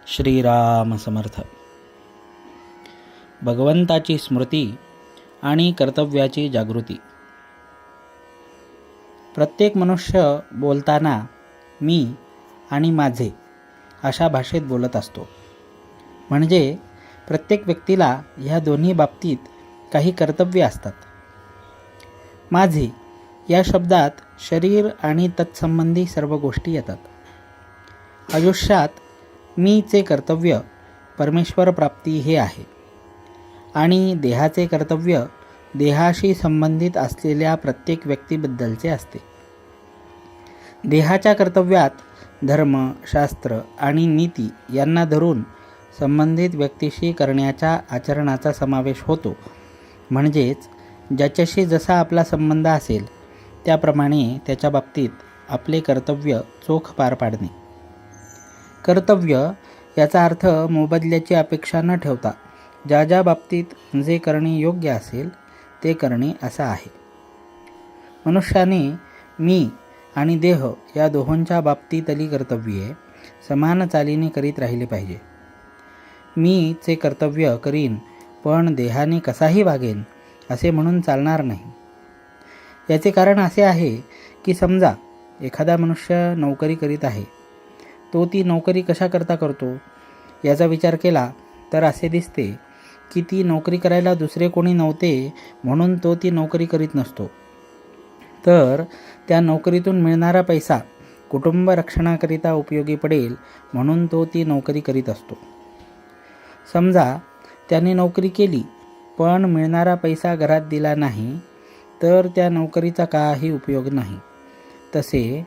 श्रीराम समर्थ. भगवंताची स्मृती आणि कर्तव्याची जागृती. प्रत्येक मनुष्य बोलताना मी आणि माझे अशा भाषेत बोलत असतो. म्हणजे प्रत्येक व्यक्तीला ह्या दोन्ही बाबतीत काही कर्तव्य असतात. माझे या शब्दात शरीर आणि तत्संबंधी सर्व गोष्टी येतात. आयुष्यात मीचे कर्तव्य परमेश्वर प्राप्ती हे आहे आणि देहाचे कर्तव्य देहाशी संबंधित असलेल्या प्रत्येक व्यक्तीबद्दलचे असते. देहाच्या कर्तव्यात धर्म, शास्त्र आणि नीती यांना धरून संबंधित व्यक्तीशी करण्याच्या आचरणाचा समावेश होतो. म्हणजेच ज्याच्याशी जसा आपला संबंध असेल त्याप्रमाणे त्याच्या बाबतीत आपले कर्तव्य चोख पार पाडणे. कर्तव्य याचा अर्थ मोबदल्याची अपेक्षा न ठेवता ज्या ज्या बाबतीत जे करणे योग्य असेल ते करणे असा आहे. मनुष्याने मी आणि देह या दोहोंच्या बाबतीतली कर्तव्ये समान चालीने करीत राहिले पाहिजे. मीचे कर्तव्य करीन पण देहाने कसाही वागेन असे म्हणून चालणार नाही. याचे कारण असे आहे की समजा एखादा मनुष्य नोकरी करीत आहे. तो ती नोकरी कशाकरता करतो याचा विचार केला तर असे दिसते की ती नोकरी करायला दुसरे कोणी नव्हते म्हणून तो ती नोकरी करीत नसतो, तर त्या नोकरीतून मिळणारा पैसा कुटुंब रक्षणाकरिता उपयोगी पडेल म्हणून तो ती नोकरी करीत असतो. समजा त्याने नोकरी केली पण मिळणारा पैसा घरात दिला नाही तर त्या नोकरीचा काही उपयोग नाही. तसे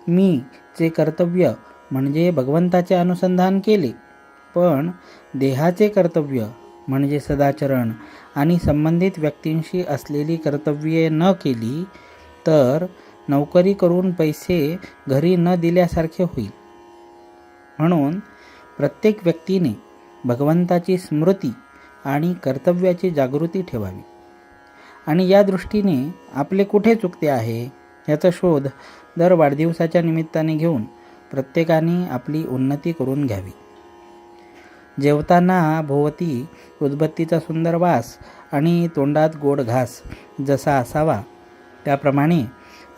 मीचे कर्तव्य म्हणजे भगवंताचे अनुसंधान केले पण देहाचे कर्तव्य म्हणजे सदाचरण आणि संबंधित व्यक्तींशी असलेली कर्तव्ये न केली तर नोकरी करून पैसे घरी न दिल्यासारखे होईल. म्हणून प्रत्येक व्यक्तीने भगवंताची स्मृती आणि कर्तव्याची जागृती ठेवावी आणि या दृष्टीने आपले कुठे चुकते आहे याचा शोध दर वाढदिवसाच्या निमित्ताने घेऊन प्रत्येकाने आपली उन्नती करून घ्यावी. जेवताना भोवती उदबत्तीचा सुंदर वास आणि तोंडात गोड घास जसा असावा त्याप्रमाणे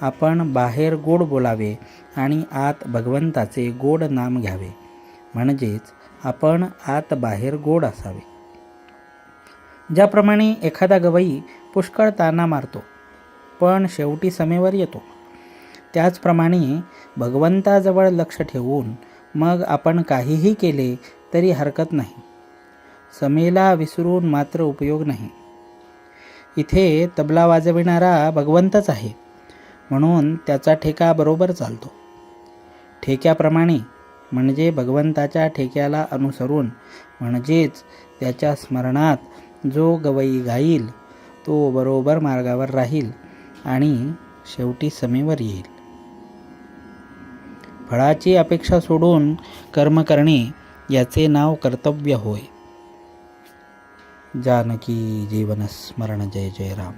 आपण बाहेर गोड बोलावे आणि आत भगवंताचे गोड नाम घ्यावे. म्हणजेच आपण आत बाहेर गोड असावे. ज्याप्रमाणे एखादा गवई पुष्कळ ताना मारतो पण शेवटी समेवर येतो, त्याचप्रमाणे भगवंताजवळ लक्ष ठेवून मग आपण काहीही केले तरी हरकत नाही. समेला विसरून मात्र उपयोग नाही. इथे तबला वाजविणारा भगवंतच आहे म्हणून त्याचा ठेका बरोबर चालतो. ठेक्याप्रमाणे म्हणजे भगवंताच्या ठेक्याला अनुसरून म्हणजेच त्याच्या स्मरणात जो गवई गाईल तो बरोबर मार्गावर राहील आणि शेवटी समेवर येईल. फळाची अपेक्षा सोडून कर्म करणे याचे नाव कर्तव्य होय. जानकी जीवन स्मरण. जय जय राम.